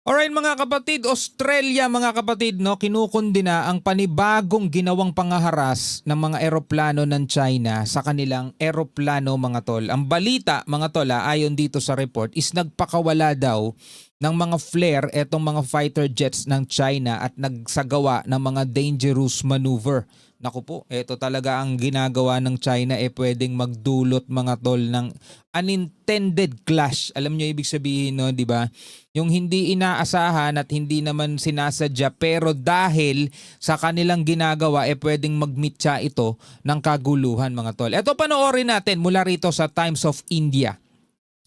Alright mga kapatid, Australia mga kapatid, no, kinukundina ang panibagong ginawang pangaharas ng mga eroplano ng China sa kanilang eroplano mga tol. Ang balita mga tol, ayon dito sa report is nagpakawala daw ng mga flare etong mga fighter jets ng China at nagsagawa ng mga dangerous maneuver. Naku po, ito talaga ang ginagawa ng China, pwedeng magdulot mga tol ng unintended clash. Alam niyo ibig sabihin, no, 'di ba? Yung hindi inaasahan at hindi naman sinasadya pero dahil sa kanilang ginagawa pwedeng magmitya ito ng kaguluhan mga tol. Ito panoorin natin mula rito sa Times of India.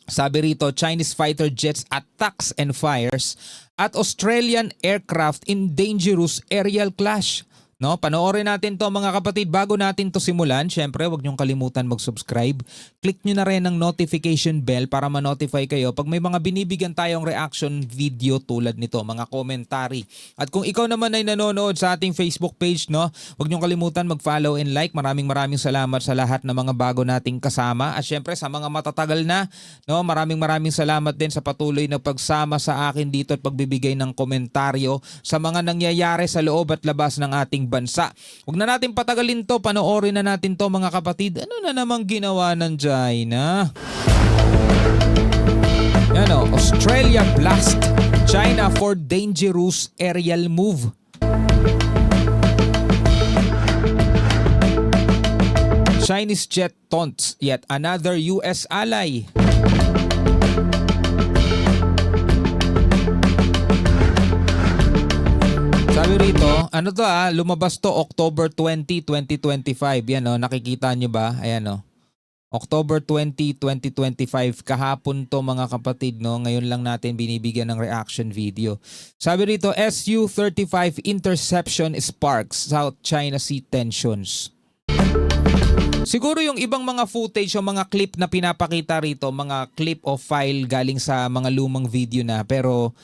Sabi rito, Chinese fighter jets attacks and fires at Australian aircraft in dangerous aerial clash. No, panoorin natin to mga kapatid. Bago natin to simulan, syempre huwag niyong kalimutan mag-subscribe. Click niyo na rin ang notification bell para ma-notify kayo pag may mga binibigyan tayong reaction video tulad nito, mga commentary. At kung ikaw naman ay nanonood sa ating Facebook page, no, huwag niyong kalimutan mag-follow and like. Maraming salamat sa lahat ng mga bago nating kasama. At syempre sa mga matatagal na, no, maraming salamat din sa patuloy na pagsama sa akin dito at pagbibigay ng komentaryo sa mga nangyayari sa loob at labas ng ating bansa. Huwag na natin patagalin to, panoorin na natin to mga kapatid. Ano na namang ginawa ng China? Yan o, Australia blast China for dangerous aerial move. Chinese jet taunts yet another US ally. Sabi rito, ano to lumabas to October 20, 2025. Yan nakikita nyo ba? Ayan October 20, 2025. Kahapon to mga kapatid, no. Ngayon lang natin binibigyan ng reaction video. Sabi rito, Su-35 interception sparks South China Sea tensions. Siguro yung ibang mga footage o mga clip na pinapakita rito, mga clip o file galing sa mga lumang video na, pero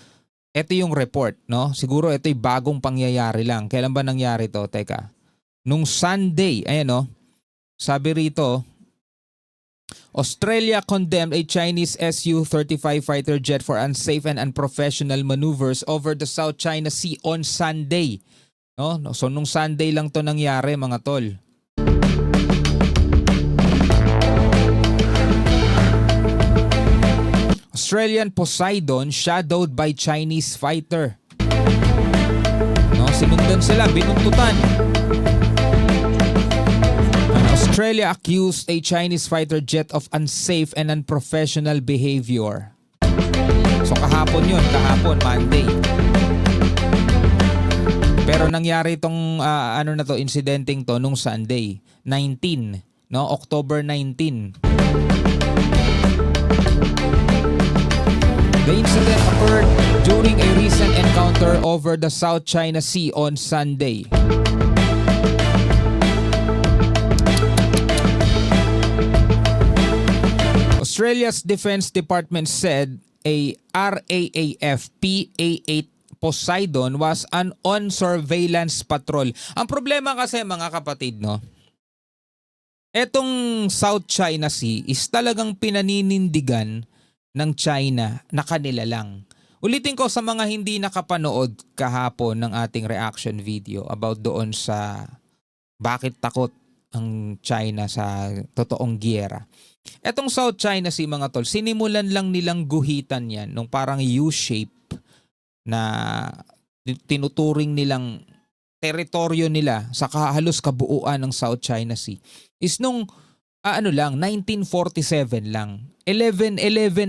ito yung report, no? Siguro ito'y bagong pangyayari lang. Kailan ba nangyari to? Teka. Nung Sunday, ayan sabi rito, Australia condemned a Chinese Su-35 fighter jet for unsafe and unprofessional maneuvers over the South China Sea on Sunday. No? So nung Sunday lang to nangyari mga tol. Australian Poseidon shadowed by Chinese fighter. No, sinundan sila, binuntutan. Australia accused a Chinese fighter jet of unsafe and unprofessional behavior. So kahapon yun, Monday. Pero nangyari itong incidenteng to nung Sunday, 19, no, October 19. The incident occurred during a recent encounter over the South China Sea on Sunday. Australia's Defense Department said a RAAF PA-8 Poseidon was on surveillance patrol. Ang problema kasi mga kapatid, no, etong South China Sea is talagang pinaninindigan ng China na kanila lang. Ulitin ko sa mga hindi nakapanood kahapon ng ating reaction video about doon sa bakit takot ang China sa totoong giyera. Etong South China Sea mga tol, sinimulan lang nilang guhitan yan nung parang U-shape na tinuturing nilang teritoryo nila sa halos kabuuan ng South China Sea is nung 1947 lang. 11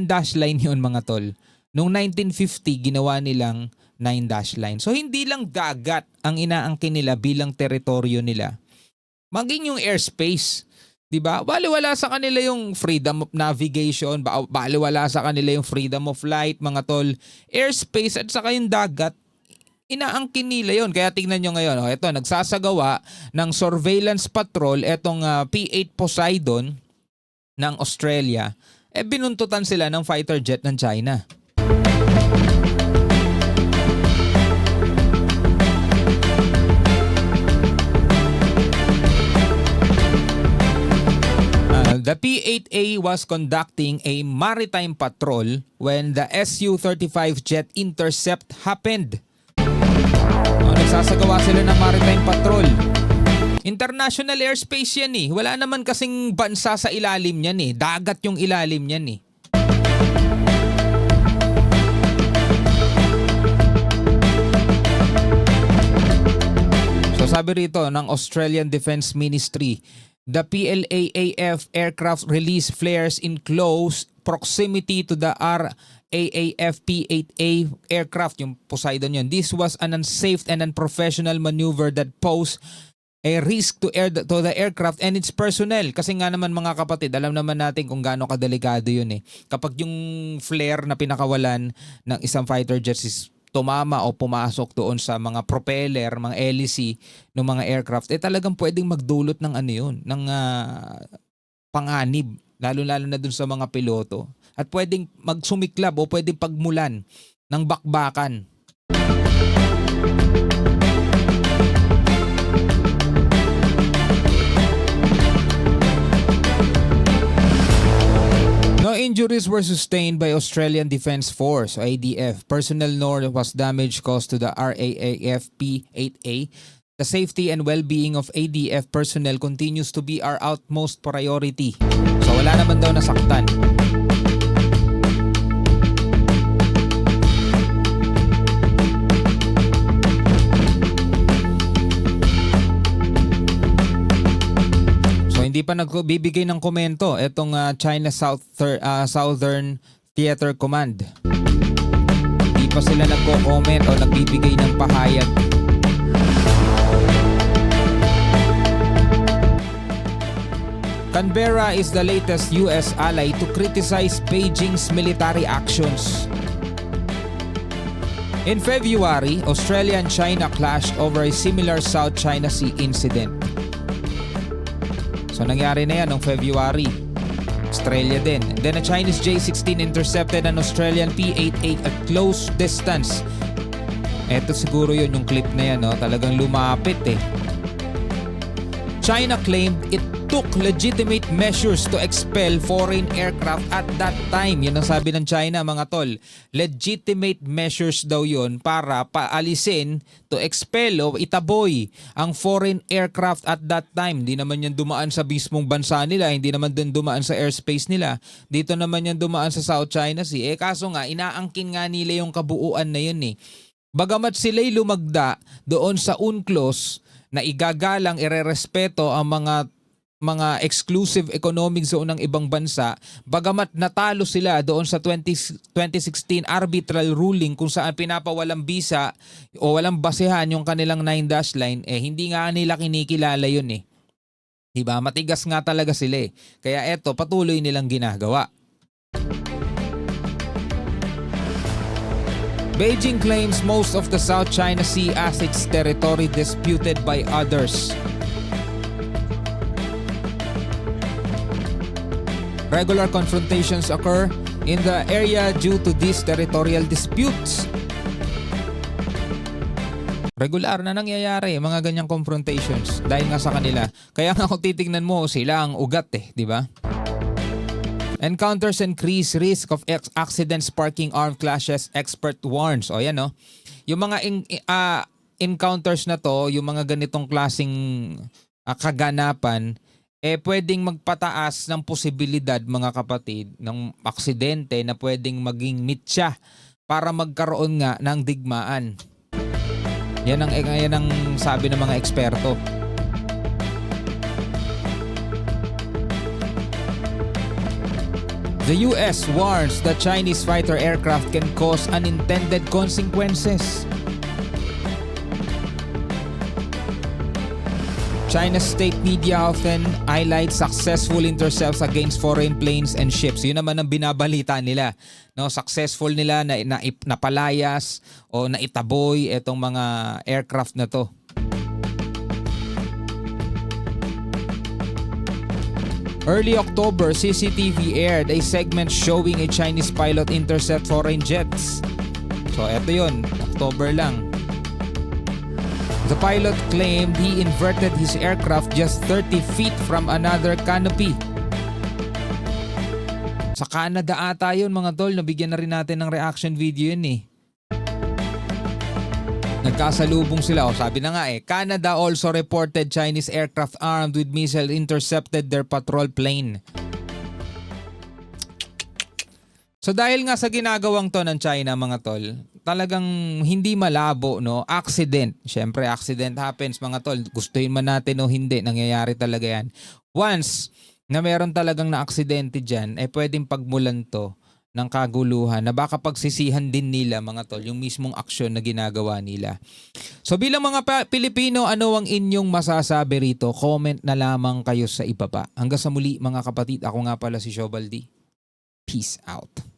dash line yun mga tol. Noong 1950, ginawa nilang 9 dash line. So hindi lang dagat ang inaangkin nila bilang teritoryo nila. Maging yung airspace. Diba? Baliwala sa kanila yung freedom of navigation. Baliwala sa kanila yung freedom of flight mga tol. Airspace at saka yung dagat, inaangkin nila yun. Kaya tingnan nyo ngayon. Ito, nagsasagawa ng surveillance patrol. Itong P-8 Poseidon ng Australia. Binuntutan sila ng fighter jet ng China. The P-8 PLA was conducting a maritime patrol when the Su-35 jet intercept happened. Nagsasagawa sila ng maritime patrol. International airspace yan eh. Wala naman kasing bansa sa ilalim yan eh. Dagat yung ilalim yan eh. So sabi rito ng Australian Defence Ministry, the PLAAF aircraft release flares in close proximity to the RAAF P-8A aircraft, yung Poseidon yun. This was an unsafe and unprofessional maneuver that posed a risk to the aircraft and its personnel. Kasi nga naman mga kapatid, alam naman natin kung gaano kadelikado yun eh. Kapag yung flare na pinakawalan ng isang fighter jet is tumama o pumasok doon sa mga propeller, mga hélice ng mga aircraft, talagang pwedeng magdulot ng ano yun, ng panganib, lalo-lalo na doon sa mga piloto. At pwedeng magsumiklab o pwedeng pagmulan ng bakbakan. No injuries were sustained by Australian Defence Force o ADF personnel, nor was damage caused to the RAAF P-8A. The safety and well-being of ADF personnel continues to be our utmost priority. So wala naman daw nasaktan. Hindi pa nagbibigay ng komento itong China Southern Theater Command. Hindi pa sila nagko-comment o nagbibigay ng pahayag. Canberra is the latest US ally to criticize Beijing's military actions. In February, Australia and China clashed over a similar South China Sea incident. So nangyari na yan noong February. Australia din. And then a Chinese J-16 intercepted an Australian P-8A at close distance. Eto siguro yun yung clip na yan, no? Talagang lumapit eh. China claimed it took legitimate measures to expel foreign aircraft at that time. Yan ang sabi ng China, mga tol. Legitimate measures daw yun para paalisin, to expel o itaboy ang foreign aircraft at that time. Hindi naman yan dumaan sa mismong bansa nila, hindi naman din dumaan sa airspace nila. Dito naman yan dumaan sa South China Sea. Kaso nga, inaangkin nga nila yung kabuuan na yun eh. Bagamat sila'y lumagda doon sa UNCLOS na igagalang, irerespeto ang mga exclusive economic zone ng ibang bansa, bagamat natalo sila doon sa 2016 arbitral ruling kung saan pinapawalang bisa o walang basehan yung kanilang 9-dash line, hindi nga nila kinikilala yun eh. Diba? Matigas nga talaga sila eh. Kaya eto, patuloy nilang ginagawa. Beijing claims most of the South China Sea as its territory disputed by others. Regular confrontations occur in the area due to these territorial disputes. Regular na nangyayari mga ganyang confrontations dahil nga sa kanila. Kaya nga kung titignan mo, sila ang ugat eh, di ba? Encounters increase risk of accidents sparking armed clashes, expert warns. O yan, no? Yung mga encounters na to, yung mga ganitong klaseng kaganapan, pwedeng magpataas ng posibilidad, mga kapatid, ng aksidente na pwedeng maging mitya para magkaroon nga ng digmaan. Yan ang sabi ng mga eksperto. The US warns that Chinese fighter aircraft can cause unintended consequences. China's state media often highlights successful intercepts against foreign planes and ships. Yun naman ang binabalita nila. No, successful nila na napalayas o naitaboy itong mga aircraft na to. Early October, CCTV aired a segment showing a Chinese pilot intercept foreign jets. So eto yun, October lang. The pilot claimed he inverted his aircraft just 30 feet from another canopy. Sa Canada ata yun mga tol, nabigyan na rin natin ng reaction video yun eh. Nagkasalubong sila. O sabi na nga Canada also reported Chinese aircraft armed with missile intercepted their patrol plane. So dahil nga sa ginagawang to ng China mga tol, talagang hindi malabo, no? Accident. Siyempre, accident happens mga tol. Gustuin man natin o hindi, nangyayari talaga yan. Once na meron talagang na-aksidente dyan, pwedeng pagmulan to ng kaguluhan na baka pagsisihan din nila mga tol yung mismong aksyon na ginagawa nila. So bilang mga Pilipino, ano ang inyong masasabi rito? Comment na lamang kayo sa ibaba. Hanggang sa muli mga kapatid, ako nga pala si Shobaldi. Peace out.